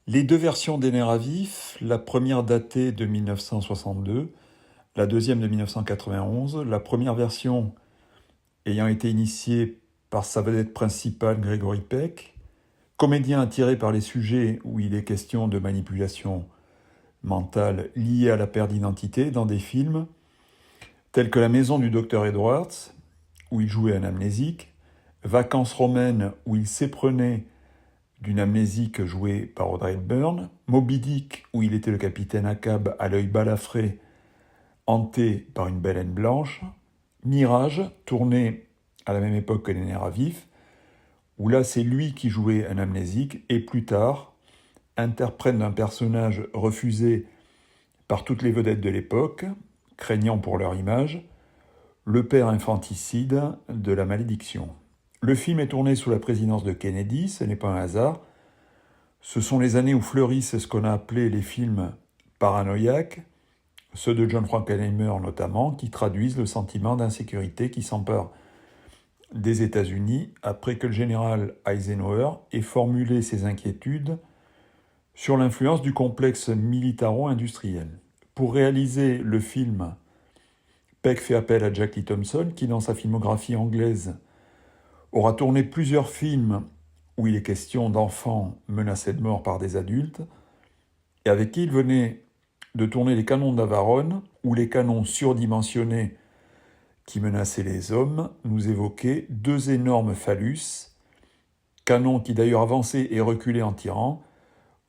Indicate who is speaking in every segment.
Speaker 1: Les deux versions des nerfs à vif, la première datée de 1962, la deuxième de 1991, la première version ayant été initiée par sa vedette principale Gregory Peck, comédien attiré par les sujets où il est question de manipulation mentale liée à la perte d'identité dans des films tels que La maison du docteur Edwards, où il jouait un amnésique, Vacances romaines, où il s'éprenait d'une amnésique jouée par Audrey Hepburn, Moby Dick, où il était le capitaine Ahab à l'œil balafré, hanté par une baleine blanche, Mirage, tourné à la même époque que Les nerfs à vif, où là c'est lui qui jouait un amnésique, et plus tard, interprète d'un personnage refusé par toutes les vedettes de l'époque, craignant pour leur image, le père infanticide de la malédiction. Le film est tourné sous la présidence de Kennedy, ce n'est pas un hasard. Ce sont les années où fleurissent ce qu'on a appelé les films paranoïaques, ceux de John Frankenheimer notamment, qui traduisent le sentiment d'insécurité qui s'empare des États-Unis après que le général Eisenhower ait formulé ses inquiétudes sur l'influence du complexe militaro-industriel. Pour réaliser le film, Peck fait appel à Jack Lee Thompson, qui dans sa filmographie anglaise aura tourné plusieurs films où il est question d'enfants menacés de mort par des adultes, et avec qui il venait de tourner Les Canons d'Avarone, où les canons surdimensionnés qui menaçaient les hommes nous évoquaient deux énormes phallus, canons qui d'ailleurs avançaient et reculaient en tirant,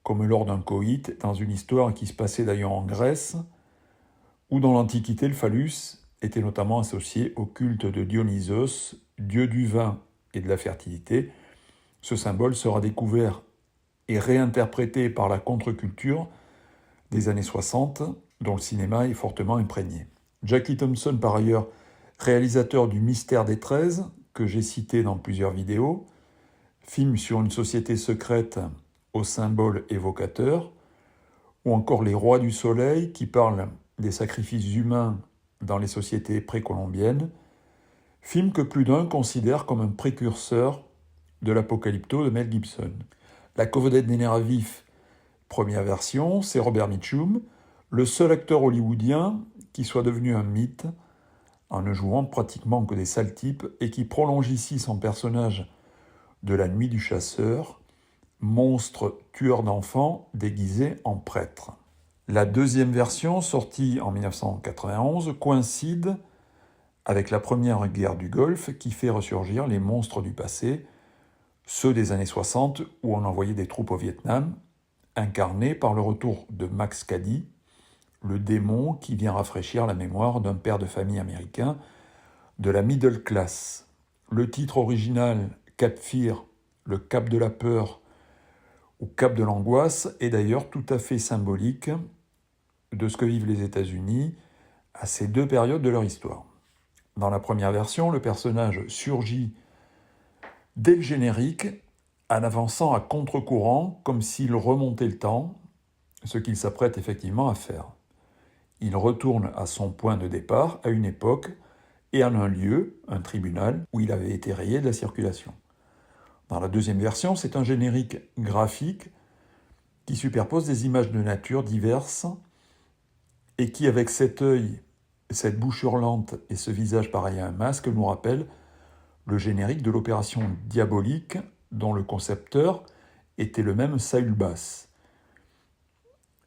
Speaker 1: comme lors d'un coït, dans une histoire qui se passait d'ailleurs en Grèce, où dans l'Antiquité le phallus était notamment associé au culte de Dionysos, dieu du vin et de la fertilité. Ce symbole sera découvert et réinterprété par la contre-culture des années 60, dont le cinéma est fortement imprégné. Jack Lee Thompson, par ailleurs, réalisateur du Mystère des 13, que j'ai cité dans plusieurs vidéos, film sur une société secrète aux symboles évocateurs, ou encore Les Rois du Soleil, qui parlent des sacrifices humains dans les sociétés précolombiennes, film que plus d'un considère comme un précurseur de l'Apocalypto de Mel Gibson. La covedette des nerfs à vif, première version, c'est Robert Mitchum, le seul acteur hollywoodien qui soit devenu un mythe en ne jouant pratiquement que des sales types et qui prolonge ici son personnage de La Nuit du Chasseur, monstre tueur d'enfants déguisé en prêtre. La deuxième version, sortie en 1991, coïncide avec la première guerre du Golfe qui fait ressurgir les monstres du passé, ceux des années 60 où on envoyait des troupes au Vietnam, incarnés par le retour de Max Cady, le démon qui vient rafraîchir la mémoire d'un père de famille américain de la middle class. Le titre original, Cap Fear, le cap de la peur ou cap de l'angoisse, est d'ailleurs tout à fait symbolique de ce que vivent les États-Unis à ces deux périodes de leur histoire. Dans la première version, le personnage surgit dès le générique en avançant à contre-courant comme s'il remontait le temps, ce qu'il s'apprête effectivement à faire. Il retourne à son point de départ, à une époque et en un lieu, un tribunal, où il avait été rayé de la circulation. Dans la deuxième version, c'est un générique graphique qui superpose des images de nature diverses et qui, avec cet œil, cette bouche hurlante et ce visage pareil à un masque, nous rappelle le générique de l'opération Diabolique, dont le concepteur était le même Saül Bass.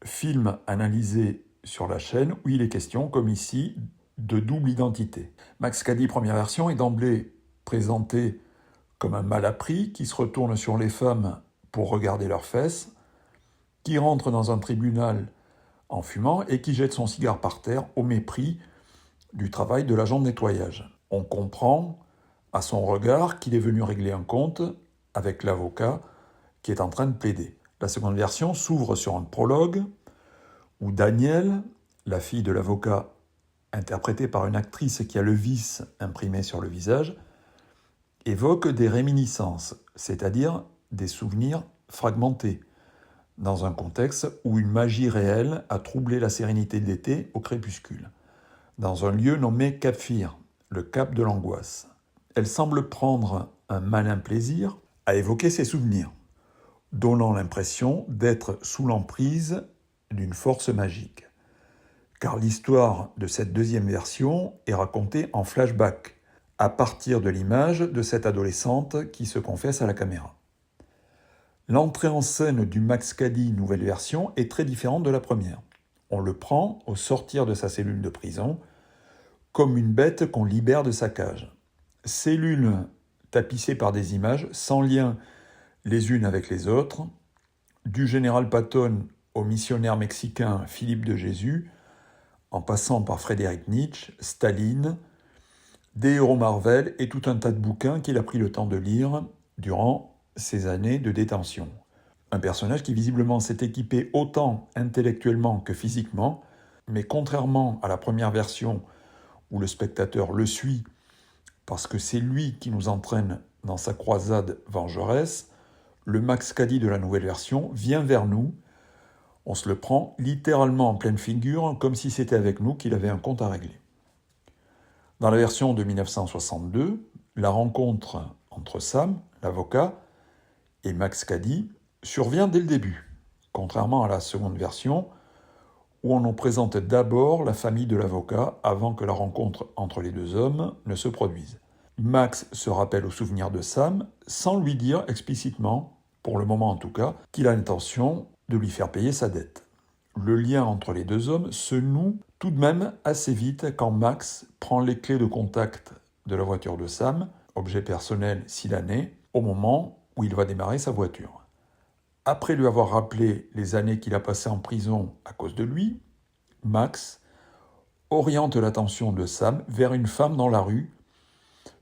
Speaker 1: Film analysé sur la chaîne où il est question, comme ici, de double identité. Max Cady, première version, est d'emblée présenté comme un malappris qui se retourne sur les femmes pour regarder leurs fesses, qui rentre dans un tribunal en fumant et qui jette son cigare par terre au mépris du travail de l'agent de nettoyage. On comprend à son regard qu'il est venu régler un compte avec l'avocat qui est en train de plaider. La seconde version s'ouvre sur un prologue où Danielle, la fille de l'avocat interprétée par une actrice qui a le vice imprimé sur le visage, évoque des réminiscences, c'est-à-dire des souvenirs fragmentés, dans un contexte où une magie réelle a troublé la sérénité de l'été au crépuscule, dans un lieu nommé Cap Fear, le cap de l'angoisse. Elle semble prendre un malin plaisir à évoquer ses souvenirs. donnant l'impression d'être sous l'emprise d'une force magique. Car l'histoire de cette deuxième version est racontée en flashback, à partir de l'image de cette adolescente qui se confesse à la caméra. L'entrée en scène du Max Cady nouvelle version est très différente de la première. On le prend au sortir de sa cellule de prison, comme une bête qu'on libère de sa cage. Cellule tapissée par des images sans lien les unes avec les autres, du général Patton au missionnaire mexicain Philippe de Jésus, en passant par Frédéric Nietzsche, Staline, des héros Marvel et tout un tas de bouquins qu'il a pris le temps de lire durant ses années de détention. Un personnage qui visiblement s'est équipé autant intellectuellement que physiquement, mais contrairement à la première version où le spectateur le suit parce que c'est lui qui nous entraîne dans sa croisade vengeresse, le Max Cady de la nouvelle version vient vers nous. On se le prend littéralement en pleine figure, comme si c'était avec nous qu'il avait un compte à régler. Dans la version de 1962, la rencontre entre Sam, l'avocat, et Max Cady survient dès le début, contrairement à la seconde version, où on nous présente d'abord la famille de l'avocat avant que la rencontre entre les deux hommes ne se produise. Max se rappelle au souvenir de Sam sans lui dire explicitement, pour le moment en tout cas, qu'il a l'intention de lui faire payer sa dette. Le lien entre les deux hommes se noue tout de même assez vite quand Max prend les clés de contact de la voiture de Sam, objet personnel s'il en est, au moment où il va démarrer sa voiture. Après lui avoir rappelé les années qu'il a passées en prison à cause de lui, Max oriente l'attention de Sam vers une femme dans la rue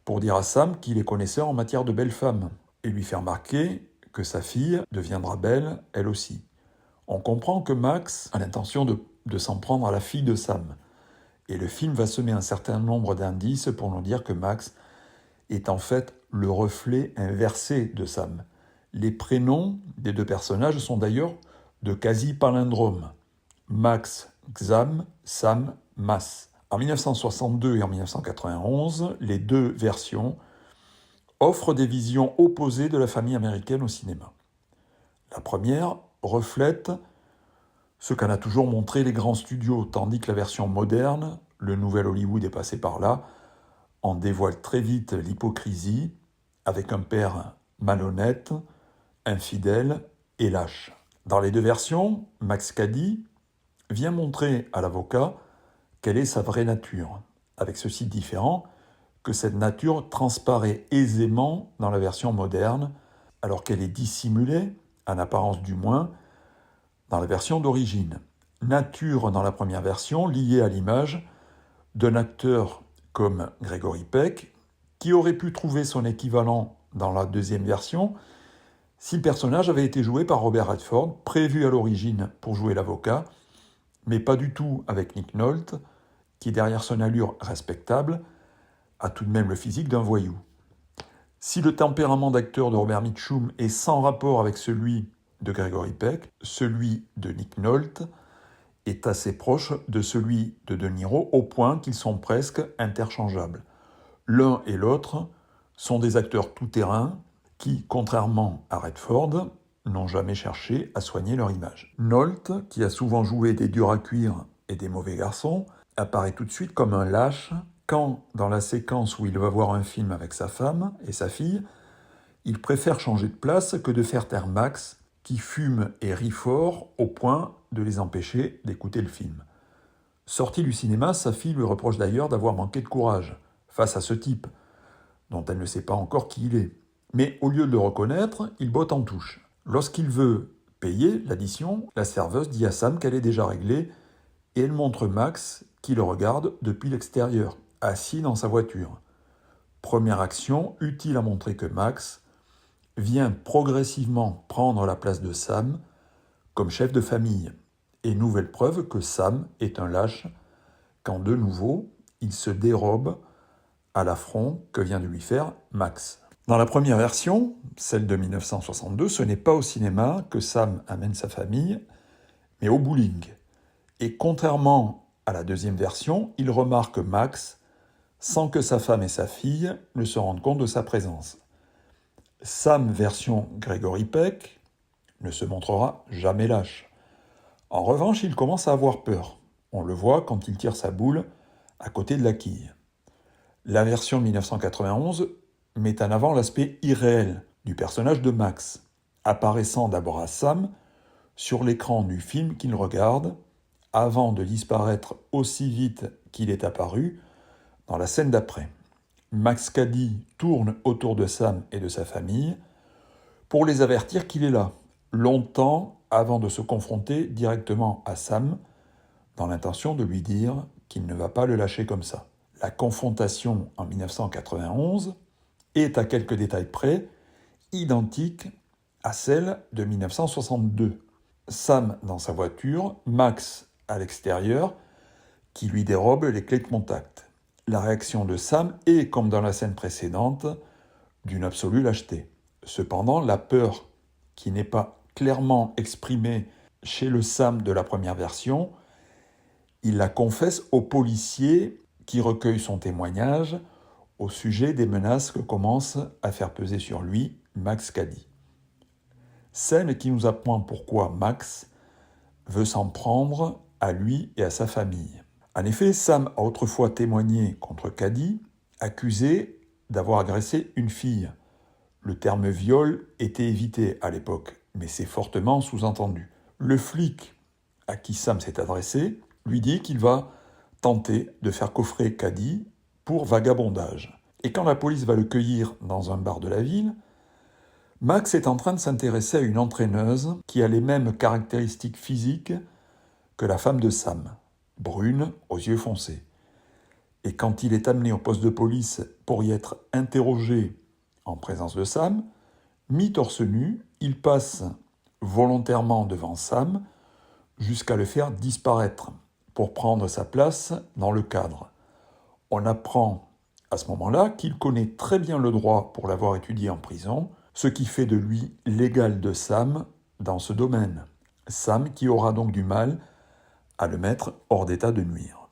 Speaker 1: pour dire à Sam qu'il est connaisseur en matière de belles femmes et lui faire remarquer que sa fille deviendra belle elle aussi. On comprend que Max a l'intention de s'en prendre à la fille de Sam. Et le film va semer un certain nombre d'indices pour nous dire que Max est en fait le reflet inversé de Sam. Les prénoms des deux personnages sont d'ailleurs de quasi-palindromes. Max, Xam, Sam, Mas. En 1962 et en 1991, les deux versions offrent des visions opposées de la famille américaine au cinéma. La première reflète ce qu'en a toujours montré les grands studios, tandis que la version moderne, le nouvel Hollywood est passé par là, en dévoile très vite l'hypocrisie, avec un père malhonnête, infidèle et lâche. Dans les deux versions, Max Cady vient montrer à l'avocat quelle est sa vraie nature, avec ceci différent que cette nature transparaît aisément dans la version moderne, alors qu'elle est dissimulée, en apparence du moins, dans la version d'origine. Nature dans la première version liée à l'image d'un acteur comme Gregory Peck, qui aurait pu trouver son équivalent dans la deuxième version si le personnage avait été joué par Robert Redford, prévu à l'origine pour jouer l'avocat, mais pas du tout avec Nick Nolte, qui derrière son allure respectable, a tout de même le physique d'un voyou. Si le tempérament d'acteur de Robert Mitchum est sans rapport avec celui de Gregory Peck, celui de Nick Nolte est assez proche de celui de De Niro au point qu'ils sont presque interchangeables. L'un et l'autre sont des acteurs tout-terrain qui, contrairement à Redford, n'ont jamais cherché à soigner leur image. Nolte, qui a souvent joué des durs à cuire et des mauvais garçons, apparaît tout de suite comme un lâche quand, dans la séquence où il va voir un film avec sa femme et sa fille, il préfère changer de place que de faire taire Max, qui fume et rit fort au point de les empêcher d'écouter le film. Sorti du cinéma, sa fille lui reproche d'ailleurs d'avoir manqué de courage face à ce type, dont elle ne sait pas encore qui il est. Mais au lieu de le reconnaître, il botte en touche. Lorsqu'il veut payer l'addition, la serveuse dit à Sam qu'elle est déjà réglée et elle montre Max qui le regarde depuis l'extérieur, assis dans sa voiture. Première action utile à montrer que Max vient progressivement prendre la place de Sam comme chef de famille, et nouvelle preuve que Sam est un lâche quand de nouveau il se dérobe à l'affront que vient de lui faire Max. Dans la première version, celle de 1962, ce n'est pas au cinéma que Sam amène sa famille, mais au bowling. Et contrairement à la deuxième version, il remarque Max sans que sa femme et sa fille ne se rendent compte de sa présence. Sam version Gregory Peck ne se montrera jamais lâche. En revanche, il commence à avoir peur. On le voit quand il tire sa boule à côté de la quille. La version 1991 met en avant l'aspect irréel du personnage de Max, apparaissant d'abord à Sam sur l'écran du film qu'il regarde, avant de disparaître aussi vite qu'il est apparu dans la scène d'après. Max Cady tourne autour de Sam et de sa famille pour les avertir qu'il est là, longtemps avant de se confronter directement à Sam, dans l'intention de lui dire qu'il ne va pas le lâcher comme ça. La confrontation en 1991 est, à quelques détails près, identique à celle de 1962. Sam dans sa voiture, Max à l'extérieur, qui lui dérobe les clés de contact. La réaction de Sam est, comme dans la scène précédente, d'une absolue lâcheté. Cependant, la peur, qui n'est pas clairement exprimée chez le Sam de la première version, il la confesse au policier qui recueille son témoignage au sujet des menaces que commence à faire peser sur lui Max Cady. Scène qui nous apprend pourquoi Max veut s'en prendre à lui et à sa famille. En effet, Sam a autrefois témoigné contre Cady, accusé d'avoir agressé une fille. Le terme viol était évité à l'époque, mais c'est fortement sous-entendu. Le flic à qui Sam s'est adressé lui dit qu'il va tenter de faire coffrer Cady pour vagabondage. Et quand la police va le cueillir dans un bar de la ville, Max est en train de s'intéresser à une entraîneuse qui a les mêmes caractéristiques physiques que la femme de Sam, brune aux yeux foncés. Et quand il est amené au poste de police pour y être interrogé en présence de Sam, mi-torse nu, il passe volontairement devant Sam jusqu'à le faire disparaître pour prendre sa place dans le cadre. On apprend à ce moment-là qu'il connaît très bien le droit pour l'avoir étudié en prison, ce qui fait de lui l'égal de Sam dans ce domaine. Sam qui aura donc du mal à le mettre hors d'état de nuire.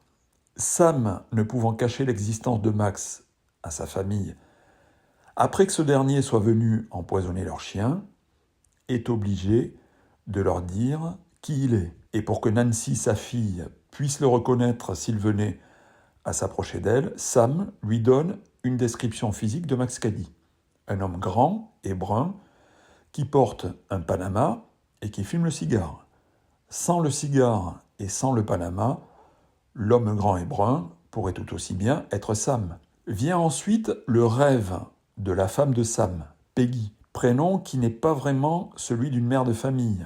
Speaker 1: Sam, ne pouvant cacher l'existence de Max à sa famille, après que ce dernier soit venu empoisonner leur chien, est obligé de leur dire qui il est. Et pour que Nancy, sa fille, puisse le reconnaître s'il venait à s'approcher d'elle, Sam lui donne une description physique de Max Cady. Un homme grand et brun qui porte un panama et qui fume le cigare. Sans le cigare et sans le panama, l'homme grand et brun pourrait tout aussi bien être Sam. Vient ensuite le rêve de la femme de Sam, Peggy, prénom qui n'est pas vraiment celui d'une mère de famille.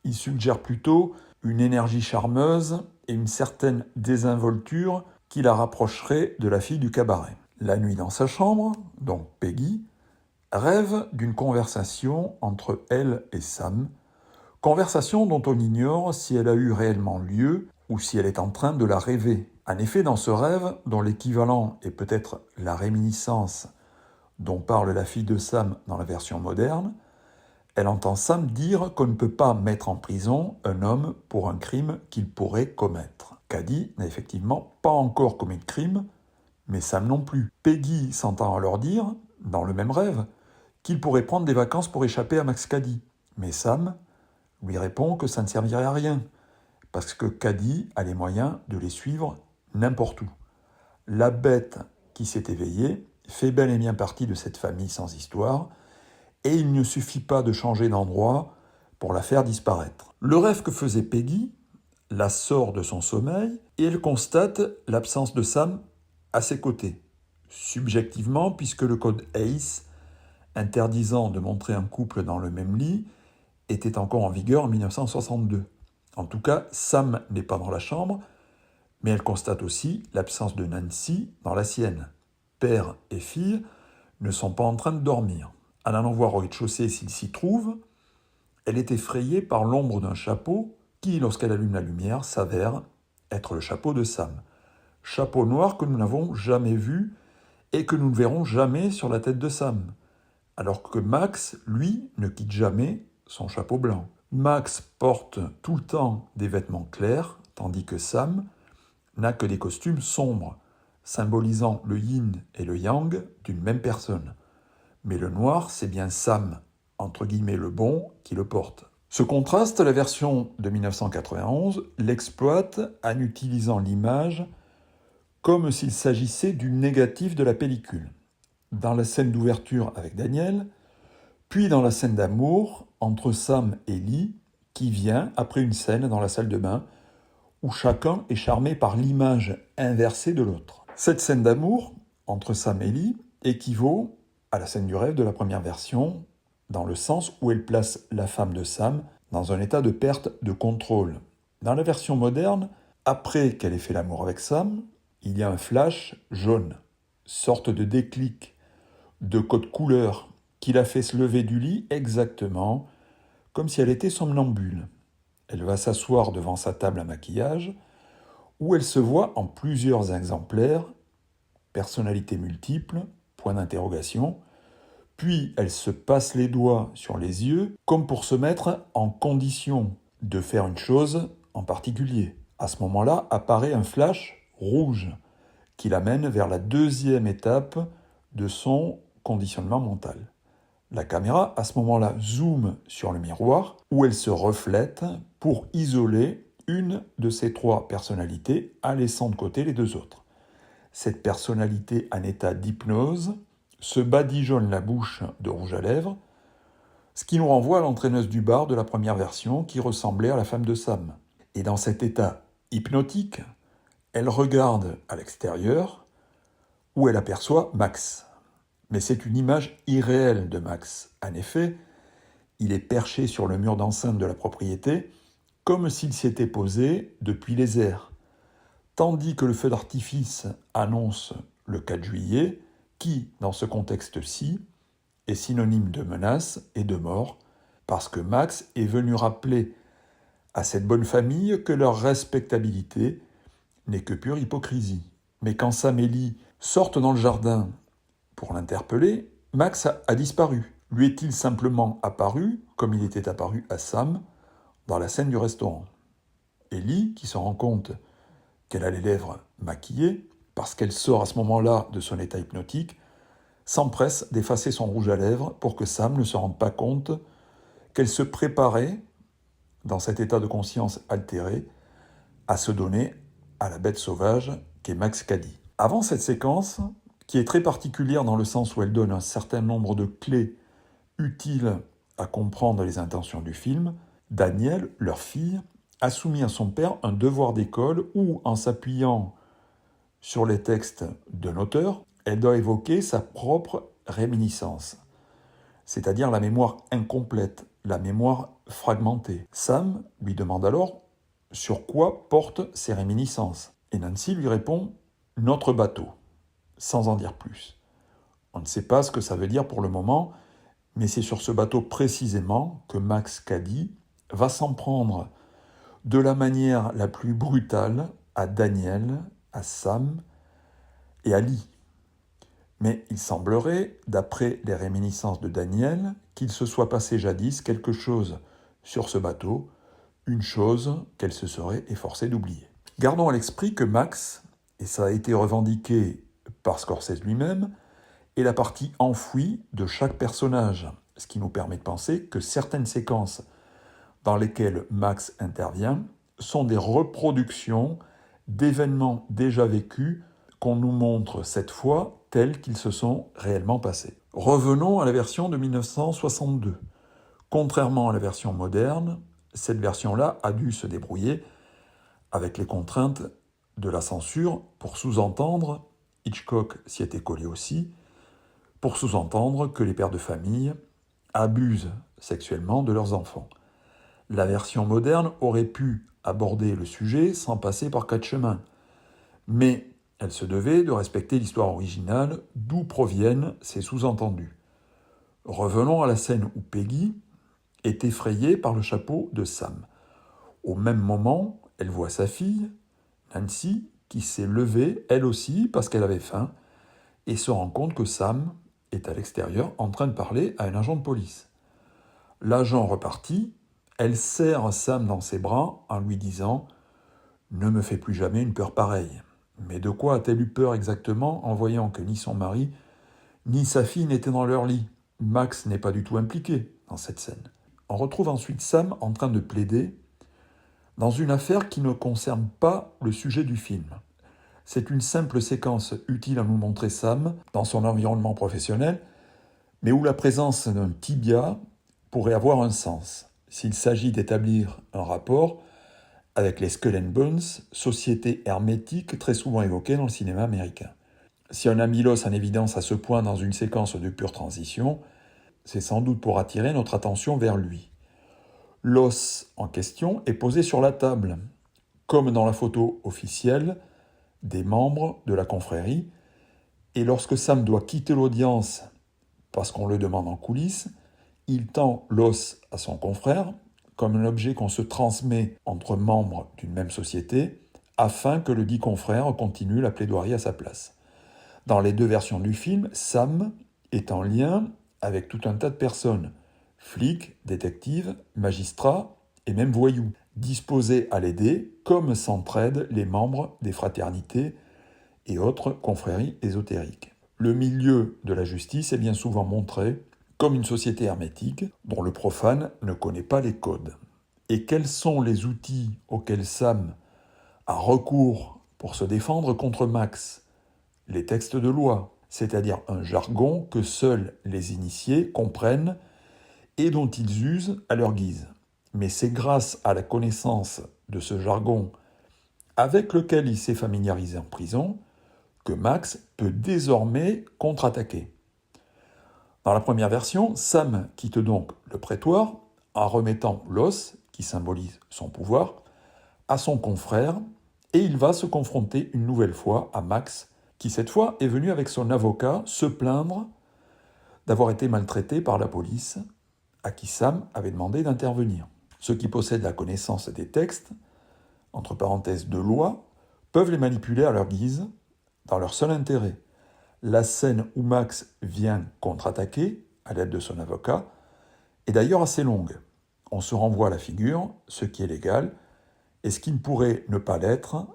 Speaker 1: Il suggère plutôt une énergie charmeuse et une certaine désinvolture qui la rapprocherait de la fille du cabaret. La nuit dans sa chambre, donc Peggy, rêve d'une conversation entre elle et Sam, conversation dont on ignore si elle a eu réellement lieu ou si elle est en train de la rêver. En effet, dans ce rêve, dont l'équivalent est peut-être la réminiscence dont parle la fille de Sam dans la version moderne, elle entend Sam dire qu'on ne peut pas mettre en prison un homme pour un crime qu'il pourrait commettre. Cady n'a effectivement pas encore commis de crime, mais Sam non plus. Peggy s'entend alors dire, dans le même rêve, qu'il pourrait prendre des vacances pour échapper à Max Cady. Mais Sam lui répond que ça ne servirait à rien, parce que Cady a les moyens de les suivre n'importe où. La bête qui s'est éveillée fait bel et bien partie de cette famille sans histoire, et il ne suffit pas de changer d'endroit pour la faire disparaître. Le rêve que faisait Peggy la sort de son sommeil et elle constate l'absence de Sam à ses côtés, subjectivement puisque le code ACE, interdisant de montrer un couple dans le même lit, était encore en vigueur en 1962. En tout cas, Sam n'est pas dans la chambre, mais elle constate aussi l'absence de Nancy dans la sienne. Père et fille ne sont pas en train de dormir. En allant voir au rez-de-chaussée s'il s'y trouve, elle est effrayée par l'ombre d'un chapeau qui, lorsqu'elle allume la lumière, s'avère être le chapeau de Sam. Chapeau noir que nous n'avons jamais vu et que nous ne verrons jamais sur la tête de Sam. Alors que Max, lui, ne quitte jamais son chapeau blanc. Max porte tout le temps des vêtements clairs, tandis que Sam n'a que des costumes sombres, symbolisant le yin et le yang d'une même personne. Mais le noir, c'est bien Sam entre guillemets le bon qui le porte. Ce contraste, la version de 1991 l'exploite en utilisant l'image comme s'il s'agissait du négatif de la pellicule. Dans la scène d'ouverture avec Daniel, puis dans la scène d'amour entre Sam et Lee, qui vient après une scène dans la salle de bain où chacun est charmé par l'image inversée de l'autre. Cette scène d'amour entre Sam et Lee équivaut à la scène du rêve de la première version, dans le sens où elle place la femme de Sam dans un état de perte de contrôle. Dans la version moderne, après qu'elle ait fait l'amour avec Sam, il y a un flash jaune, sorte de déclic, de code couleur, qui la fait se lever du lit exactement comme si elle était somnambule. Elle va s'asseoir devant sa table à maquillage, où elle se voit en plusieurs exemplaires, personnalités multiples, point d'interrogation, puis elle se passe les doigts sur les yeux, comme pour se mettre en condition de faire une chose en particulier. À ce moment-là, apparaît un flash rouge qui l'amène vers la deuxième étape de son conditionnement mental. La caméra, à ce moment-là, zoome sur le miroir où elle se reflète pour isoler une de ces trois personnalités en laissant de côté les deux autres. Cette personnalité en état d'hypnose se badigeonne la bouche de rouge à lèvres, ce qui nous renvoie à l'entraîneuse du bar de la première version qui ressemblait à la femme de Sam. Et dans cet état hypnotique, elle regarde à l'extérieur où elle aperçoit Max. Mais c'est une image irréelle de Max. En effet, il est perché sur le mur d'enceinte de la propriété comme s'il s'y était posé depuis les airs. Tandis que le feu d'artifice annonce le 4 juillet, qui, dans ce contexte-ci, est synonyme de menace et de mort, parce que Max est venu rappeler à cette bonne famille que leur respectabilité n'est que pure hypocrisie. Mais quand Sam et Lee sortent dans le jardin pour l'interpeller, Max a disparu. Lui est-il simplement apparu, comme il était apparu à Sam, dans la scène du restaurant? Ellie, qui se rend compte qu'elle a les lèvres maquillées, parce qu'elle sort à ce moment-là de son état hypnotique, s'empresse d'effacer son rouge à lèvres pour que Sam ne se rende pas compte qu'elle se préparait, dans cet état de conscience altéré, à se donner à la bête sauvage qu'est Max Cady. Avant cette séquence, qui est très particulière dans le sens où elle donne un certain nombre de clés utiles à comprendre les intentions du film, Daniel, leur fille, a soumis à son père un devoir d'école où, en s'appuyant sur les textes d'un auteur, elle doit évoquer sa propre réminiscence, c'est-à-dire la mémoire incomplète, la mémoire fragmentée. Sam lui demande alors sur quoi portent ces réminiscences. Et Nancy lui répond « notre bateau », sans en dire plus. On ne sait pas ce que ça veut dire pour le moment, mais c'est sur ce bateau précisément que Max Cady va s'en prendre de la manière la plus brutale à Daniel, à Sam et à Lee. Mais il semblerait, d'après les réminiscences de Daniel, qu'il se soit passé jadis quelque chose sur ce bateau, une chose qu'elle se serait efforcée d'oublier. Gardons à l'esprit que Max, et ça a été revendiqué par Scorsese lui-même, est la partie enfouie de chaque personnage, ce qui nous permet de penser que certaines séquences dans lesquelles Max intervient sont des reproductions d'événements déjà vécus qu'on nous montre cette fois tels qu'ils se sont réellement passés. Revenons à la version de 1962. Contrairement à la version moderne, cette version-là a dû se débrouiller avec les contraintes de la censure pour sous-entendre, Hitchcock s'y était collé aussi, pour sous-entendre que les pères de famille abusent sexuellement de leurs enfants. La version moderne aurait pu aborder le sujet sans passer par quatre chemins, mais elle se devait de respecter l'histoire originale d'où proviennent ces sous-entendus. Revenons à la scène où Peggy est effrayée par le chapeau de Sam. Au même moment, elle voit sa fille, Nancy, qui s'est levée, elle aussi, parce qu'elle avait faim, et se rend compte que Sam est à l'extérieur en train de parler à un agent de police. L'agent repartit, elle serre Sam dans ses bras en lui disant « Ne me fais plus jamais une peur pareille ». Mais de quoi a-t-elle eu peur exactement en voyant que ni son mari, ni sa fille n'étaient dans leur lit? Max n'est pas du tout impliqué dans cette scène. On retrouve ensuite Sam en train de plaider dans une affaire qui ne concerne pas le sujet du film. C'est une simple séquence utile à nous montrer Sam dans son environnement professionnel, mais où la présence d'un tibia pourrait avoir un sens, s'il s'agit d'établir un rapport avec les Skull and Bones, société hermétique très souvent évoquée dans le cinéma américain. Si on a mis l'os en évidence à ce point dans une séquence de pure transition, c'est sans doute pour attirer notre attention vers lui. L'os en question est posé sur la table, comme dans la photo officielle des membres de la confrérie, et lorsque Sam doit quitter l'audience parce qu'on le demande en coulisses, il tend l'os à son confrère, comme un objet qu'on se transmet entre membres d'une même société, afin que le dit confrère continue la plaidoirie à sa place. Dans les deux versions du film, Sam est en lien avec tout un tas de personnes, flics, détectives, magistrats et même voyous, disposés à l'aider comme s'entraident les membres des fraternités et autres confréries ésotériques. Le milieu de la justice est bien souvent montré comme une société hermétique dont le profane ne connaît pas les codes. Et quels sont les outils auxquels Sam a recours pour se défendre contre Max ? Les textes de loi, c'est-à-dire un jargon que seuls les initiés comprennent et dont ils usent à leur guise. Mais c'est grâce à la connaissance de ce jargon avec lequel il s'est familiarisé en prison que Max peut désormais contre-attaquer. Dans la première version, Sam quitte donc le prétoire en remettant l'os, qui symbolise son pouvoir, à son confrère, et il va se confronter une nouvelle fois à Max, qui cette fois est venu avec son avocat se plaindre d'avoir été maltraité par la police, à qui Sam avait demandé d'intervenir. Ceux qui possèdent la connaissance des textes, entre parenthèses de loi, peuvent les manipuler à leur guise, dans leur seul intérêt. La scène où Max vient contre-attaquer, à l'aide de son avocat, est d'ailleurs assez longue. On se renvoie à la figure, ce qui est légal, et ce qui ne pourrait ne pas l'être,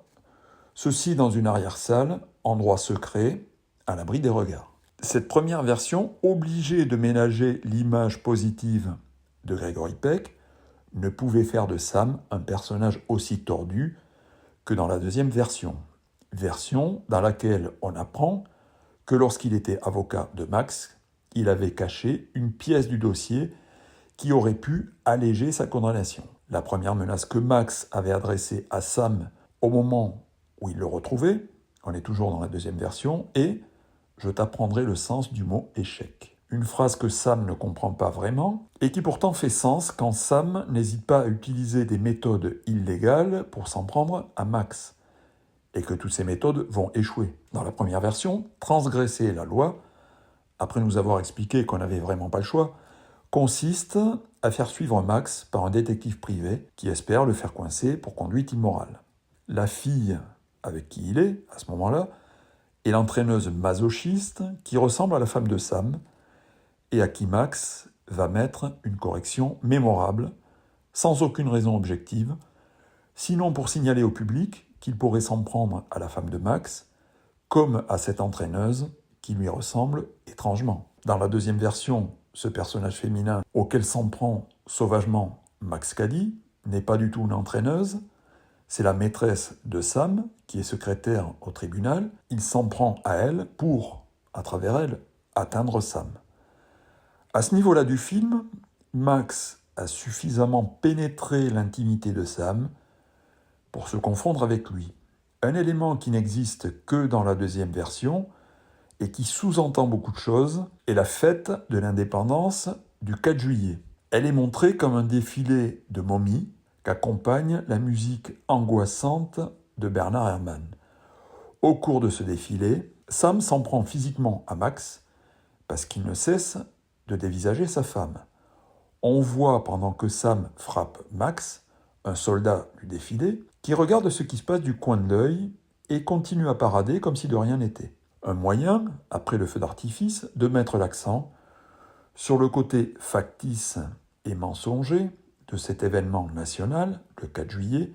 Speaker 1: ceci dans une arrière-salle, endroit secret, à l'abri des regards. Cette première version, obligée de ménager l'image positive de Gregory Peck, ne pouvait faire de Sam un personnage aussi tordu que dans la deuxième version. Version dans laquelle on apprend que lorsqu'il était avocat de Max, il avait caché une pièce du dossier qui aurait pu alléger sa condamnation. La première menace que Max avait adressée à Sam au moment où il le retrouvait, on est toujours dans la deuxième version, est « Je t'apprendrai le sens du mot échec ». Une phrase que Sam ne comprend pas vraiment et qui pourtant fait sens quand Sam n'hésite pas à utiliser des méthodes illégales pour s'en prendre à Max, et que toutes ces méthodes vont échouer. Dans la première version, transgresser la loi, après nous avoir expliqué qu'on n'avait vraiment pas le choix, consiste à faire suivre Max par un détective privé qui espère le faire coincer pour conduite immorale. La fille avec qui il est, à ce moment-là, est l'entraîneuse masochiste qui ressemble à la femme de Sam et à qui Max va mettre une correction mémorable, sans aucune raison objective, sinon pour signaler au public qu'il pourrait s'en prendre à la femme de Max, comme à cette entraîneuse qui lui ressemble étrangement. Dans la deuxième version, ce personnage féminin auquel s'en prend sauvagement Max Cady n'est pas du tout une entraîneuse, c'est la maîtresse de Sam, qui est secrétaire au tribunal. Il s'en prend à elle pour, à travers elle, atteindre Sam. À ce niveau-là du film, Max a suffisamment pénétré l'intimité de Sam pour se confondre avec lui. Un élément qui n'existe que dans la deuxième version et qui sous-entend beaucoup de choses est la fête de l'indépendance du 4 juillet. Elle est montrée comme un défilé de momies qu'accompagne la musique angoissante de Bernard Herrmann. Au cours de ce défilé, Sam s'en prend physiquement à Max parce qu'il ne cesse de dévisager sa femme. On voit pendant que Sam frappe Max, un soldat du défilé, qui regarde ce qui se passe du coin de l'œil et continue à parader comme si de rien n'était. Un moyen, après le feu d'artifice, de mettre l'accent sur le côté factice et mensonger de cet événement national, le 4 juillet,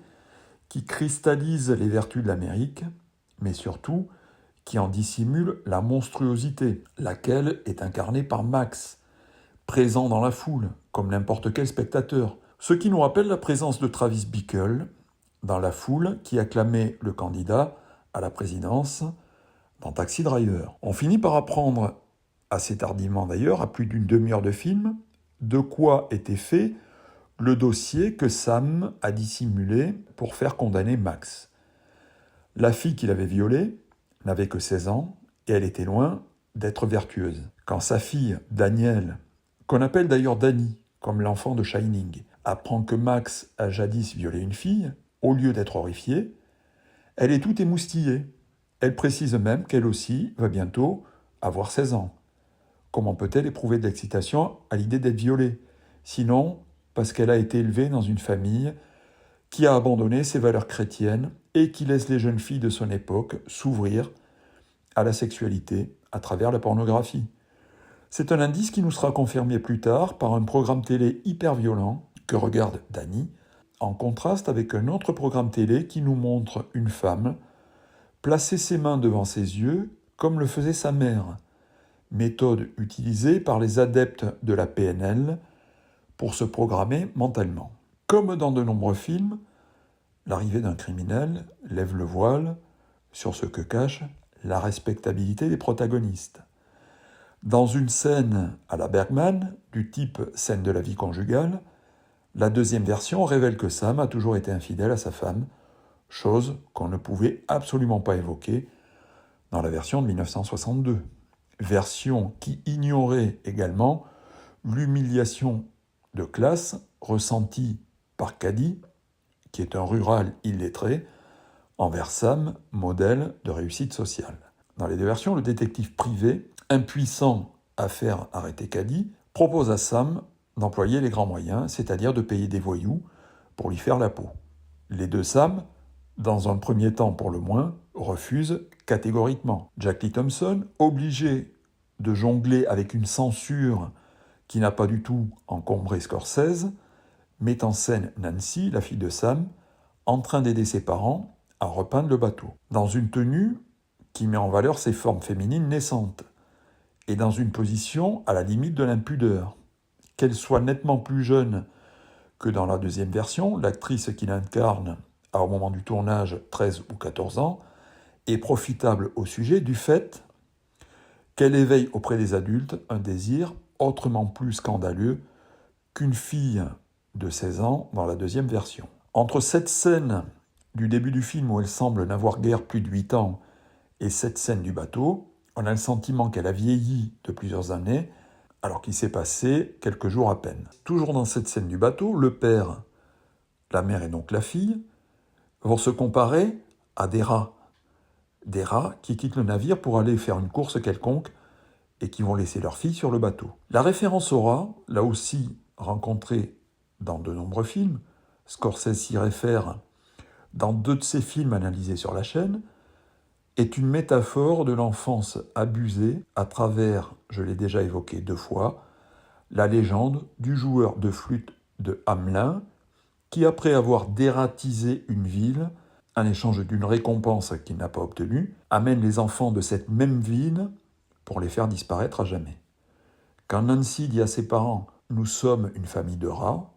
Speaker 1: qui cristallise les vertus de l'Amérique, mais surtout qui en dissimule la monstruosité, laquelle est incarnée par Max, présent dans la foule, comme n'importe quel spectateur. Ce qui nous rappelle la présence de Travis Bickle dans la foule qui acclamait le candidat à la présidence dans Taxi Driver. On finit par apprendre, assez tardivement d'ailleurs, à plus d'une demi-heure de film, de quoi était fait le dossier que Sam a dissimulé pour faire condamner Max. La fille qu'il avait violée n'avait que 16 ans et elle était loin d'être vertueuse. Quand sa fille, Danielle, qu'on appelle d'ailleurs Danny, comme l'enfant de Shining, apprend que Max a jadis violé une fille, au lieu d'être horrifiée, elle est toute émoustillée. Elle précise même qu'elle aussi va bientôt avoir 16 ans. Comment peut-elle éprouver de l'excitation à l'idée d'être violée? Sinon, parce qu'elle a été élevée dans une famille qui a abandonné ses valeurs chrétiennes et qui laisse les jeunes filles de son époque s'ouvrir à la sexualité à travers la pornographie. C'est un indice qui nous sera confirmé plus tard par un programme télé hyper violent que regarde Danny, en contraste avec un autre programme télé qui nous montre une femme placer ses mains devant ses yeux comme le faisait sa mère, méthode utilisée par les adeptes de la PNL pour se programmer mentalement. Comme dans de nombreux films, l'arrivée d'un criminel lève le voile sur ce que cache la respectabilité des protagonistes. Dans une scène à la Bergman, du type scène de la vie conjugale, la deuxième version révèle que Sam a toujours été infidèle à sa femme, chose qu'on ne pouvait absolument pas évoquer dans la version de 1962. Version qui ignorait également l'humiliation de classe ressentie par Caddy, qui est un rural illettré, envers Sam, modèle de réussite sociale. Dans les deux versions, le détective privé, impuissant à faire arrêter Caddy, propose à Sam d'employer les grands moyens, c'est-à-dire de payer des voyous pour lui faire la peau. Les deux Sam, dans un premier temps pour le moins, refusent catégoriquement. Jack Lee Thompson, obligé de jongler avec une censure qui n'a pas du tout encombré Scorsese, met en scène Nancy, la fille de Sam, en train d'aider ses parents à repeindre le bateau, dans une tenue qui met en valeur ses formes féminines naissantes, et dans une position à la limite de l'impudeur. Qu'elle soit nettement plus jeune que dans la deuxième version, l'actrice qui l'incarne a au moment du tournage 13 ou 14 ans, est profitable au sujet du fait qu'elle éveille auprès des adultes un désir autrement plus scandaleux qu'une fille de 16 ans dans la deuxième version. Entre cette scène du début du film où elle semble n'avoir guère plus de 8 ans et cette scène du bateau, on a le sentiment qu'elle a vieilli de plusieurs années alors qu'il s'est passé quelques jours à peine. Toujours dans cette scène du bateau, le père, la mère et donc la fille vont se comparer à des rats. Des rats qui quittent le navire pour aller faire une course quelconque et qui vont laisser leur fille sur le bateau. La référence au rat, là aussi rencontrée dans de nombreux films, Scorsese s'y réfère dans 2 de ses films analysés sur la chaîne, est une métaphore de l'enfance abusée à travers, je l'ai déjà évoqué 2 fois, la légende du joueur de flûte de Hamelin qui, après avoir dératisé une ville, en échange d'une récompense qu'il n'a pas obtenue, amène les enfants de cette même ville pour les faire disparaître à jamais. Quand Nancy dit à ses parents « Nous sommes une famille de rats »,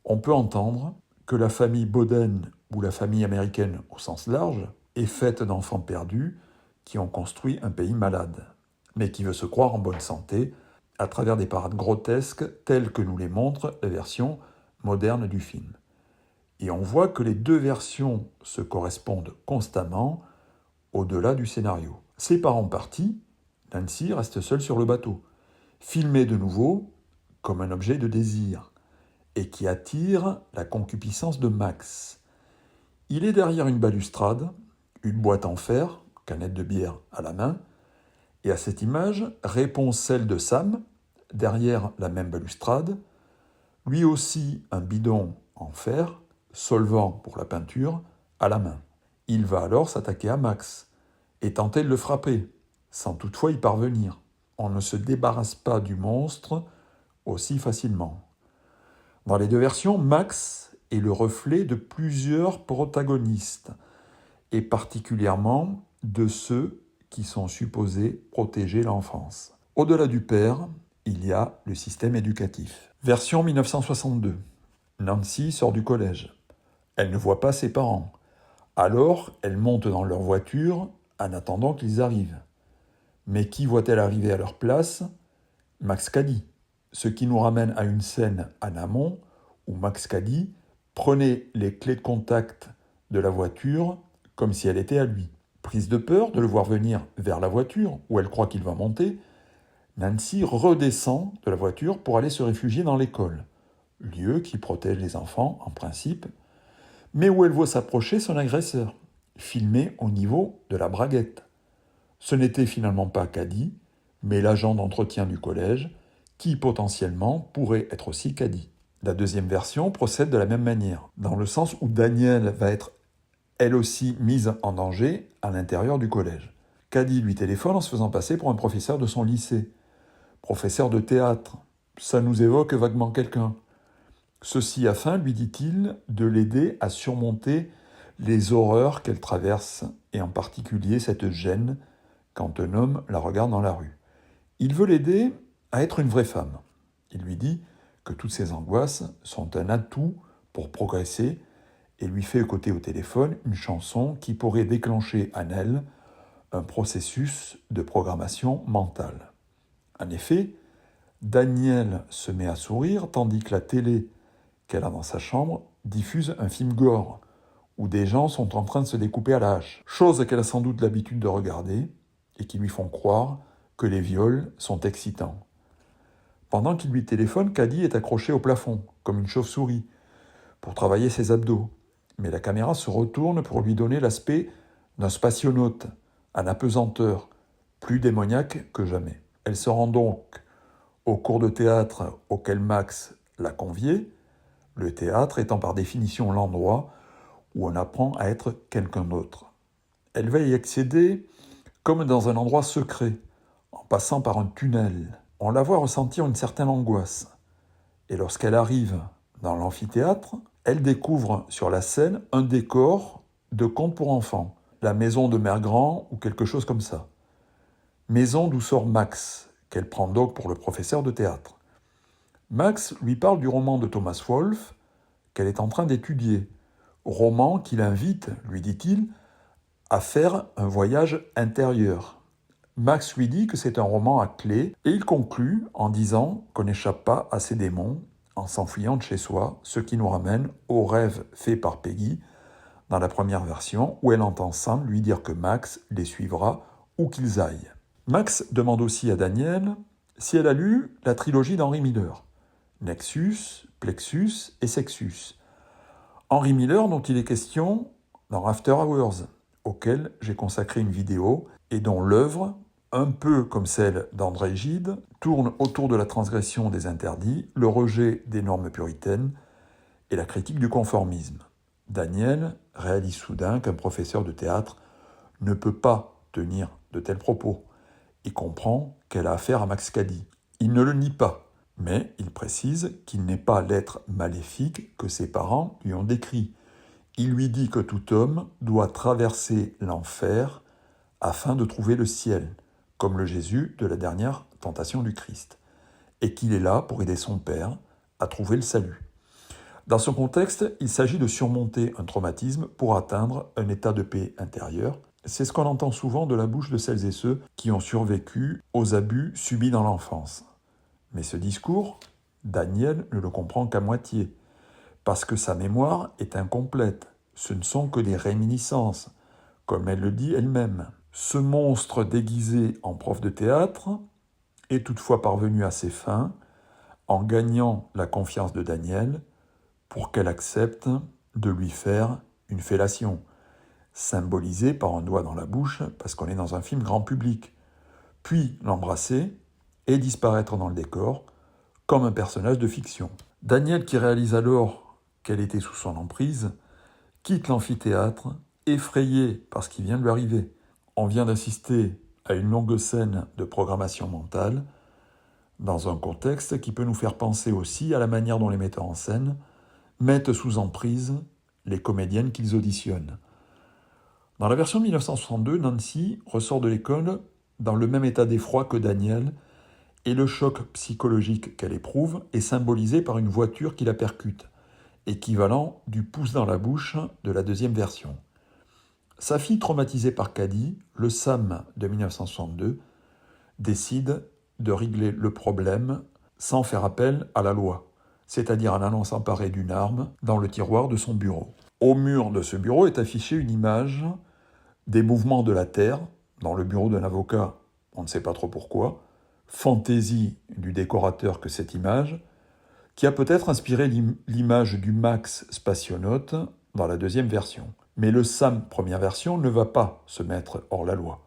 Speaker 1: on peut entendre que la famille Boden ou la famille américaine au sens large est faite d'enfants perdus qui ont construit un pays malade, mais qui veut se croire en bonne santé à travers des parades grotesques telles que nous les montre la version moderne du film. Et on voit que les 2 versions se correspondent constamment au-delà du scénario. Ses parents partis, Nancy reste seule sur le bateau, filmée de nouveau comme un objet de désir, et qui attire la concupiscence de Max. Il est derrière une balustrade, une boîte en fer, canette de bière à la main, et à cette image répond celle de Sam, derrière la même balustrade, lui aussi un bidon en fer, solvant pour la peinture, à la main. Il va alors s'attaquer à Max et tenter de le frapper, sans toutefois y parvenir. On ne se débarrasse pas du monstre aussi facilement. Dans les 2 versions, Max est le reflet de plusieurs protagonistes, et particulièrement de ceux qui sont supposés protéger l'enfance. Au-delà du père, il y a le système éducatif. Version 1962. Nancy sort du collège. Elle ne voit pas ses parents. Alors, elle monte dans leur voiture en attendant qu'ils arrivent. Mais qui voit-elle arriver à leur place? Max Cady. Ce qui nous ramène à une scène en amont où Max Cady prenait les clés de contact de la voiture comme si elle était à lui. Prise de peur de le voir venir vers la voiture où elle croit qu'il va monter, Nancy redescend de la voiture pour aller se réfugier dans l'école, lieu qui protège les enfants en principe, mais où elle voit s'approcher son agresseur, filmé au niveau de la braguette. Ce n'était finalement pas Cady, mais l'agent d'entretien du collège, qui potentiellement pourrait être aussi Cady. La deuxième version procède de la même manière, dans le sens où Danielle va être elle aussi mise en danger à l'intérieur du collège. Cady lui téléphone en se faisant passer pour un professeur de son lycée. Professeur de théâtre, ça nous évoque vaguement quelqu'un. Ceci afin, lui dit-il, de l'aider à surmonter les horreurs qu'elle traverse, et en particulier cette gêne quand un homme la regarde dans la rue. Il veut l'aider à être une vraie femme. Il lui dit que toutes ses angoisses sont un atout pour progresser et lui fait écouter au téléphone une chanson qui pourrait déclencher en elle un processus de programmation mentale. En effet, Danielle se met à sourire tandis que la télé qu'elle a dans sa chambre diffuse un film gore où des gens sont en train de se découper à la hache, chose qu'elle a sans doute l'habitude de regarder et qui lui font croire que les viols sont excitants. Pendant qu'il lui téléphone, Cady est accroché au plafond, comme une chauve-souris, pour travailler ses abdos. Mais la caméra se retourne pour lui donner l'aspect d'un spationaute, en apesanteur, plus démoniaque que jamais. Elle se rend donc au cours de théâtre auquel Max l'a convié, le théâtre étant par définition l'endroit où on apprend à être quelqu'un d'autre. Elle va y accéder comme dans un endroit secret, en passant par un tunnel. On la voit ressentir une certaine angoisse. Et lorsqu'elle arrive dans l'amphithéâtre, elle découvre sur la scène un décor de conte pour enfants, la maison de Mère Grand ou quelque chose comme ça. Maison d'où sort Max, qu'elle prend donc pour le professeur de théâtre. Max lui parle du roman de Thomas Wolfe qu'elle est en train d'étudier, roman qui l'invite, lui dit-il, à faire un voyage intérieur. Max lui dit que c'est un roman à clé et il conclut en disant qu'on n'échappe pas à ses démons en s'enfuyant de chez soi, ce qui nous ramène au rêve fait par Peggy dans la première version où elle entend Sam lui dire que Max les suivra où qu'ils aillent. Max demande aussi à Danielle si elle a lu la trilogie d'Henry Miller, Nexus, Plexus et Sexus. Henry Miller dont il est question dans After Hours, auquel j'ai consacré une vidéo et dont l'œuvre, un peu comme celle d'André Gide, tourne autour de la transgression des interdits, le rejet des normes puritaines et la critique du conformisme. Daniel réalise soudain qu'un professeur de théâtre ne peut pas tenir de tels propos et comprend qu'elle a affaire à Max Cady. Il ne le nie pas, mais il précise qu'il n'est pas l'être maléfique que ses parents lui ont décrit. Il lui dit que tout homme doit traverser l'enfer afin de trouver le ciel, comme le Jésus de la dernière tentation du Christ, et qu'il est là pour aider son père à trouver le salut. Dans ce contexte, il s'agit de surmonter un traumatisme pour atteindre un état de paix intérieure. C'est ce qu'on entend souvent de la bouche de celles et ceux qui ont survécu aux abus subis dans l'enfance. Mais ce discours, Daniel ne le comprend qu'à moitié, parce que sa mémoire est incomplète. Ce ne sont que des réminiscences, comme elle le dit elle-même. Ce monstre déguisé en prof de théâtre est toutefois parvenu à ses fins en gagnant la confiance de Daniel pour qu'elle accepte de lui faire une fellation, symbolisée par un doigt dans la bouche parce qu'on est dans un film grand public, puis l'embrasser et disparaître dans le décor comme un personnage de fiction. Daniel, qui réalise alors qu'elle était sous son emprise, quitte l'amphithéâtre, effrayé par ce qui vient de lui arriver. On vient d'assister à une longue scène de programmation mentale, dans un contexte qui peut nous faire penser aussi à la manière dont les metteurs en scène mettent sous emprise les comédiennes qu'ils auditionnent. Dans la version 1962, Nancy ressort de l'école dans le même état d'effroi que Daniel et le choc psychologique qu'elle éprouve est symbolisé par une voiture qui la percute, équivalent du pouce dans la bouche de la deuxième version. Sa fille traumatisée par Caddy, le Sam de 1962, décide de régler le problème sans faire appel à la loi, c'est-à-dire en allant s'emparer d'une arme dans le tiroir de son bureau. Au mur de ce bureau est affichée une image des mouvements de la Terre, dans le bureau d'un avocat, on ne sait pas trop pourquoi, fantaisie du décorateur que cette image, qui a peut-être inspiré l'image du Max spationaute dans la deuxième version. Mais le Sam première version ne va pas se mettre hors la loi,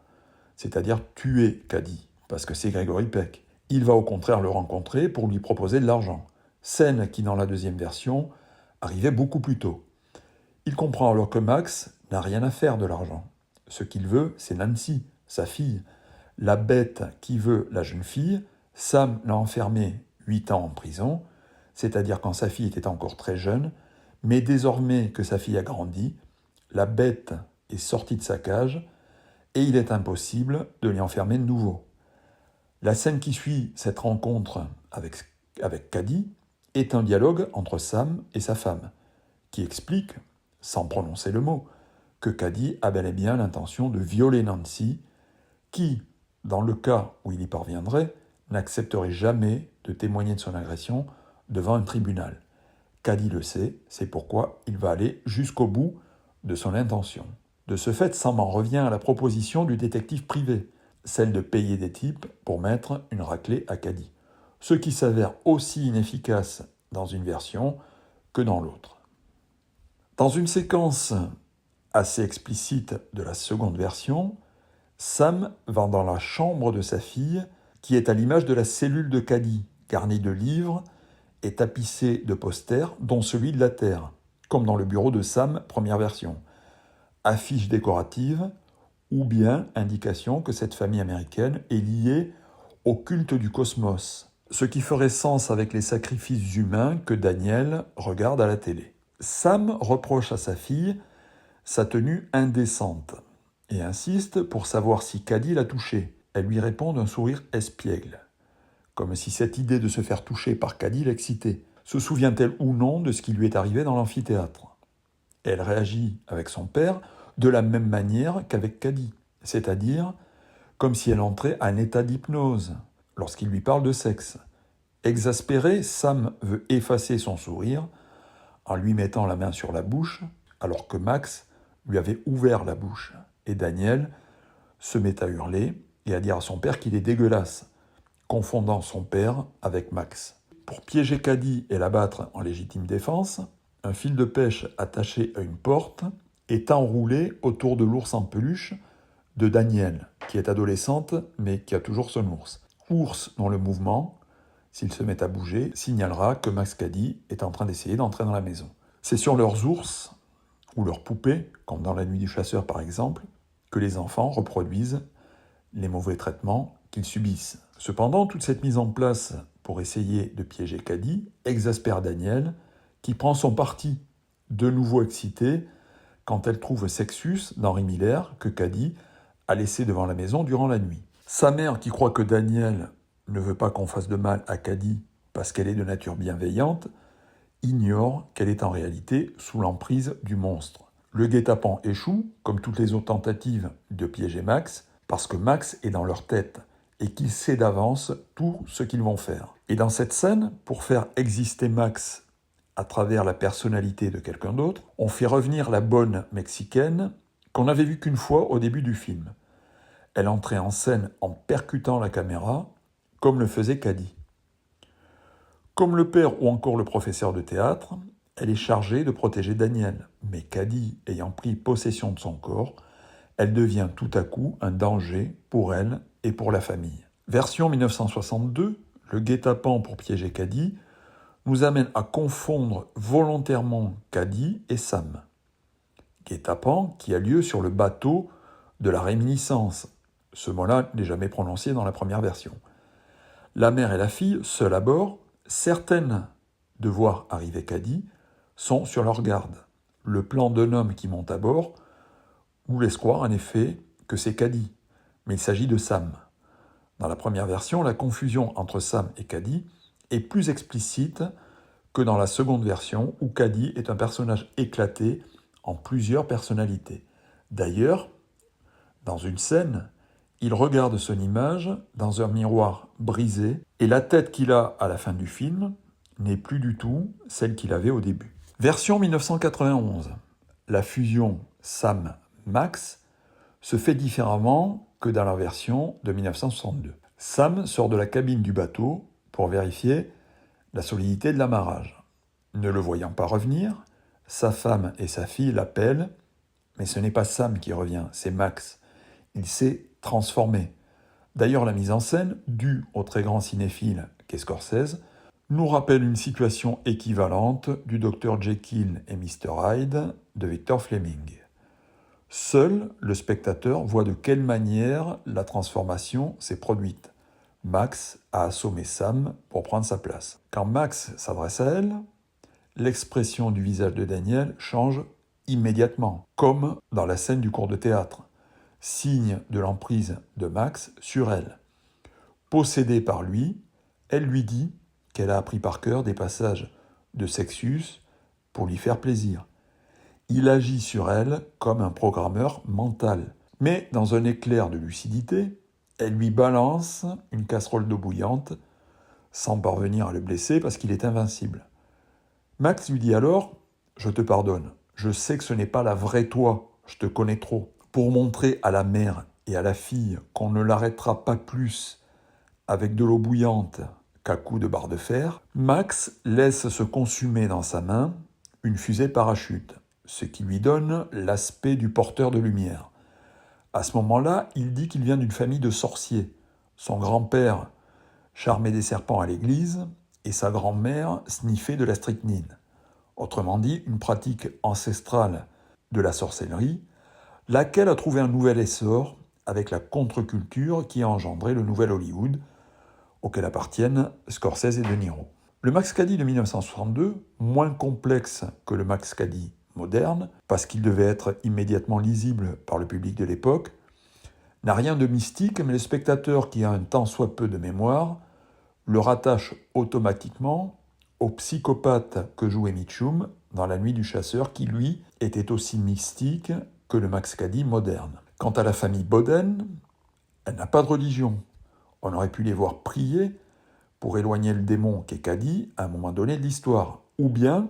Speaker 1: c'est-à-dire tuer Caddy, parce que c'est Gregory Peck. Il va au contraire le rencontrer pour lui proposer de l'argent, scène qui dans la deuxième version arrivait beaucoup plus tôt. Il comprend alors que Max n'a rien à faire de l'argent. Ce qu'il veut, c'est Nancy, sa fille. La bête qui veut la jeune fille, Sam l'a enfermée 8 ans en prison, c'est-à-dire quand sa fille était encore très jeune, mais désormais que sa fille a grandi, la bête est sortie de sa cage et il est impossible de l'y enfermer de nouveau. La scène qui suit cette rencontre avec Caddy est un dialogue entre Sam et sa femme, qui explique, sans prononcer le mot, que Caddy a bel et bien l'intention de violer Nancy, qui, dans le cas où il y parviendrait, n'accepterait jamais de témoigner de son agression devant un tribunal. Caddy le sait, c'est pourquoi il va aller jusqu'au bout de son intention. De ce fait, Sam en revient à la proposition du détective privé, celle de payer des types pour mettre une raclée à Caddy, ce qui s'avère aussi inefficace dans une version que dans l'autre. Dans une séquence assez explicite de la seconde version, Sam va dans la chambre de sa fille, qui est à l'image de la cellule de Caddy, garnie de livres et tapissée de posters, dont celui de la Terre, comme dans le bureau de Sam, première version. Affiche décorative, ou bien indication que cette famille américaine est liée au culte du cosmos, ce qui ferait sens avec les sacrifices humains que Daniel regarde à la télé. Sam reproche à sa fille sa tenue indécente et insiste pour savoir si Caddy l'a touchée. Elle lui répond d'un sourire espiègle, comme si cette idée de se faire toucher par Caddy l'excitait. Se souvient-elle ou non de ce qui lui est arrivé dans l'amphithéâtre? Elle réagit avec son père de la même manière qu'avec Caddy, c'est-à-dire comme si elle entrait en état d'hypnose lorsqu'il lui parle de sexe. Exaspéré, Sam veut effacer son sourire en lui mettant la main sur la bouche, alors que Max lui avait ouvert la bouche. Et Daniel se met à hurler et à dire à son père qu'il est dégueulasse, confondant son père avec Max. Pour piéger Caddy et l'abattre en légitime défense, un fil de pêche attaché à une porte est enroulé autour de l'ours en peluche de Daniel, qui est adolescente mais qui a toujours son ours. Ours dont le mouvement, s'il se met à bouger, signalera que Max Caddy est en train d'essayer d'entrer dans la maison. C'est sur leurs ours, ou leurs poupées, comme dans La Nuit du Chasseur par exemple, que les enfants reproduisent les mauvais traitements qu'ils subissent. Cependant, toute cette mise en place pour essayer de piéger Caddy exaspère Daniel, qui prend son parti, de nouveau excité, quand elle trouve Sexus d'Henry Miller, que Caddy a laissé devant la maison durant la nuit. Sa mère, qui croit que Daniel ne veut pas qu'on fasse de mal à Caddy parce qu'elle est de nature bienveillante, ignore qu'elle est en réalité sous l'emprise du monstre. Le guet-apens échoue, comme toutes les autres tentatives de piéger Max, parce que Max est dans leur tête et qu'il sait d'avance tout ce qu'ils vont faire. Et dans cette scène, pour faire exister Max à travers la personnalité de quelqu'un d'autre, on fait revenir la bonne mexicaine qu'on n'avait vue qu'une fois au début du film. Elle entrait en scène en percutant la caméra, comme le faisait Caddy. Comme le père ou encore le professeur de théâtre, elle est chargée de protéger Daniel. Mais Caddy ayant pris possession de son corps, elle devient tout à coup un danger pour elle et pour la famille. Version 1962, le guet-apens pour piéger Caddy nous amène à confondre volontairement Caddy et Sam. Guet-apens qui a lieu sur le bateau de la réminiscence. Ce mot-là n'est jamais prononcé dans la première version. La mère et la fille, seules à bord, certaines de voir arriver Caddy, sont sur leur garde. Le plan d'un homme qui monte à bord nous laisse croire en effet que c'est Caddy, mais il s'agit de Sam. Dans la première version, la confusion entre Sam et Caddy est plus explicite que dans la seconde version, où Caddy est un personnage éclaté en plusieurs personnalités. D'ailleurs, dans une scène, il regarde son image dans un miroir brisé, et la tête qu'il a à la fin du film n'est plus du tout celle qu'il avait au début. Version 1991. La fusion Sam-Max se fait différemment que dans la version de 1962. Sam sort de la cabine du bateau pour vérifier la solidité de l'amarrage. Ne le voyant pas revenir, sa femme et sa fille l'appellent, mais ce n'est pas Sam qui revient, c'est Max. Il s'est transformé. D'ailleurs, la mise en scène, due au très grand cinéphile qu'est Scorsese, nous rappelle une situation équivalente du Dr Jekyll et Mr Hyde de Victor Fleming. Seul le spectateur voit de quelle manière la transformation s'est produite. Max a assommé Sam pour prendre sa place. Quand Max s'adresse à elle, l'expression du visage de Daniel change immédiatement, comme dans la scène du cours de théâtre, signe de l'emprise de Max sur elle. Possédée par lui, elle lui dit qu'elle a appris par cœur des passages de Sextus pour lui faire plaisir. Il agit sur elle comme un programmeur mental. Mais dans un éclair de lucidité, elle lui balance une casserole d'eau bouillante sans parvenir à le blesser parce qu'il est invincible. Max lui dit alors « Je te pardonne, je sais que ce n'est pas la vraie toi, je te connais trop. » Pour montrer à la mère et à la fille qu'on ne l'arrêtera pas plus avec de l'eau bouillante qu'à coups de barre de fer, Max laisse se consumer dans sa main une fusée parachute, ce qui lui donne l'aspect du porteur de lumière. À ce moment-là, il dit qu'il vient d'une famille de sorciers. Son grand-père charmait des serpents à l'église et sa grand-mère sniffait de la strychnine. Autrement dit, une pratique ancestrale de la sorcellerie, laquelle a trouvé un nouvel essor avec la contre-culture qui a engendré le nouvel Hollywood, auquel appartiennent Scorsese et De Niro. Le Max Cady de 1962, moins complexe que le Max Cady moderne, parce qu'il devait être immédiatement lisible par le public de l'époque, n'a rien de mystique, mais le spectateur qui a un tant soit peu de mémoire le rattache automatiquement au psychopathe que jouait Mitchum dans La Nuit du Chasseur, qui lui était aussi mystique que le Max Cady moderne. Quant à la famille Boden, elle n'a pas de religion. On aurait pu les voir prier pour éloigner le démon qu'est Cady à un moment donné de l'histoire. Ou bien,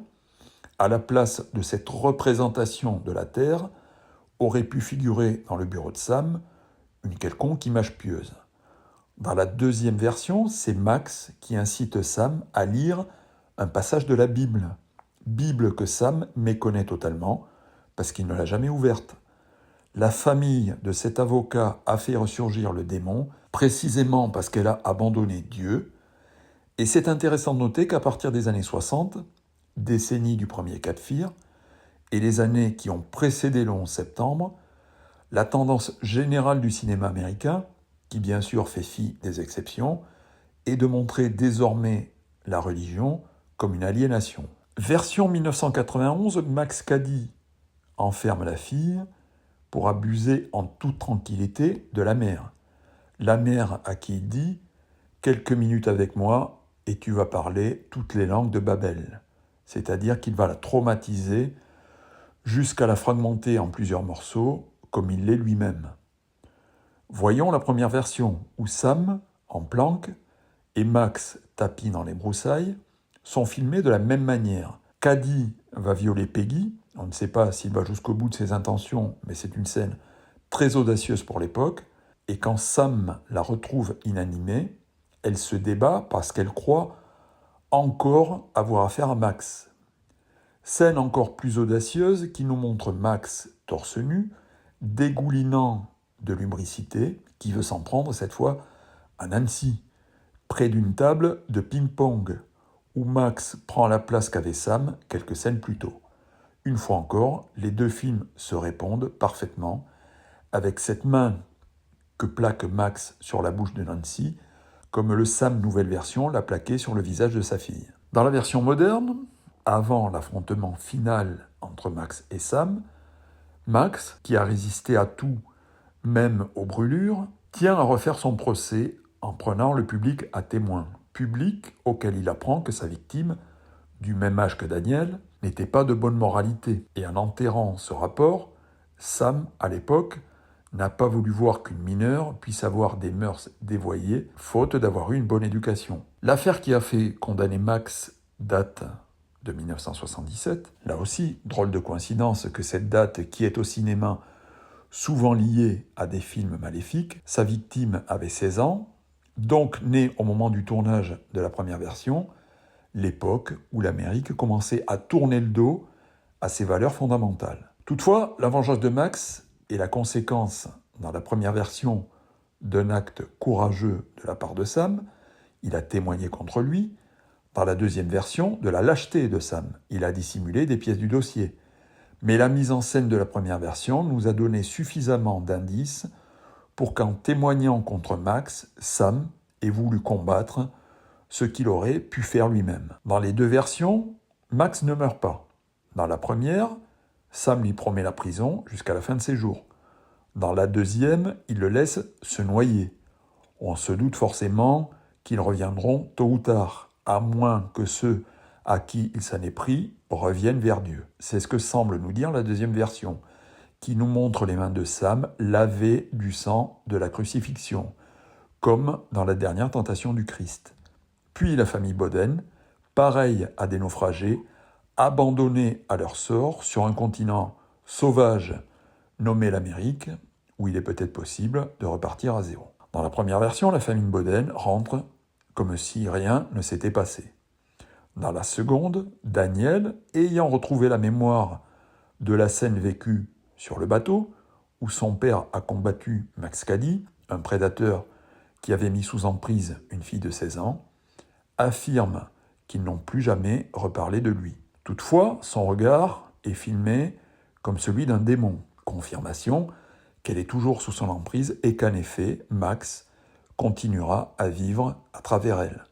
Speaker 1: à la place de cette représentation de la Terre, aurait pu figurer dans le bureau de Sam une quelconque image pieuse. Dans la deuxième version, c'est Max qui incite Sam à lire un passage de la Bible. Bible que Sam méconnaît totalement parce qu'il ne l'a jamais ouverte. La famille de cet avocat a fait ressurgir le démon précisément parce qu'elle a abandonné Dieu. Et c'est intéressant de noter qu'à partir des années 60, décennie du premier cas de Fear, et les années qui ont précédé le 11 septembre, la tendance générale du cinéma américain, qui bien sûr fait fi des exceptions, est de montrer désormais la religion comme une aliénation. Version 1991, Max Cady enferme la fille pour abuser en toute tranquillité de la mère. La mère à qui il dit « Quelques minutes avec moi et tu vas parler toutes les langues de Babel ». C'est-à-dire qu'il va la traumatiser jusqu'à la fragmenter en plusieurs morceaux, comme il l'est lui-même. Voyons la première version, où Sam, en planque, et Max, tapis dans les broussailles, sont filmés de la même manière. Cady va violer Peggy, on ne sait pas s'il va jusqu'au bout de ses intentions, mais c'est une scène très audacieuse pour l'époque, et quand Sam la retrouve inanimée, elle se débat parce qu'elle croit encore avoir affaire à Max. Scène encore plus audacieuse qui nous montre Max torse nu, dégoulinant de lubricité, qui veut s'en prendre cette fois à Nancy, près d'une table de ping-pong, où Max prend la place qu'avait Sam quelques scènes plus tôt. Une fois encore, les deux films se répondent parfaitement, avec cette main que plaque Max sur la bouche de Nancy, comme le Sam nouvelle version l'a plaqué sur le visage de sa fille. Dans la version moderne, avant l'affrontement final entre Max et Sam, Max, qui a résisté à tout, même aux brûlures, tient à refaire son procès en prenant le public à témoin. Public auquel il apprend que sa victime, du même âge que Daniel, n'était pas de bonne moralité. Et en enterrant ce rapport, Sam, à l'époque, n'a pas voulu voir qu'une mineure puisse avoir des mœurs dévoyées, faute d'avoir eu une bonne éducation. L'affaire qui a fait condamner Max date de 1977. Là aussi, drôle de coïncidence que cette date qui est au cinéma souvent liée à des films maléfiques. Sa victime avait 16 ans, donc né au moment du tournage de la première version, l'époque où l'Amérique commençait à tourner le dos à ses valeurs fondamentales. Toutefois, la vengeance de Max est la conséquence, dans la première version, d'un acte courageux de la part de Sam. Il a témoigné contre lui. Dans la deuxième version, de la lâcheté de Sam. Il a dissimulé des pièces du dossier. Mais la mise en scène de la première version nous a donné suffisamment d'indices pour qu'en témoignant contre Max, Sam ait voulu combattre ce qu'il aurait pu faire lui-même. Dans les deux versions, Max ne meurt pas. Dans la première, Sam lui promet la prison jusqu'à la fin de ses jours. Dans la deuxième, il le laisse se noyer. On se doute forcément qu'ils reviendront tôt ou tard, à moins que ceux à qui il s'en est pris reviennent vers Dieu. C'est ce que semble nous dire la deuxième version, qui nous montre les mains de Sam lavées du sang de la crucifixion, comme dans la dernière tentation du Christ. Puis la famille Boden, pareille à des naufragés, abandonnés à leur sort sur un continent sauvage nommé l'Amérique, où il est peut-être possible de repartir à zéro. Dans la première version, la famille Boden rentre comme si rien ne s'était passé. Dans la seconde, Daniel, ayant retrouvé la mémoire de la scène vécue sur le bateau, où son père a combattu Max Cady, un prédateur qui avait mis sous emprise une fille de 16 ans, affirme qu'ils n'ont plus jamais reparlé de lui. Toutefois, son regard est filmé comme celui d'un démon, confirmation qu'elle est toujours sous son emprise et qu'en effet, Max continuera à vivre à travers elle.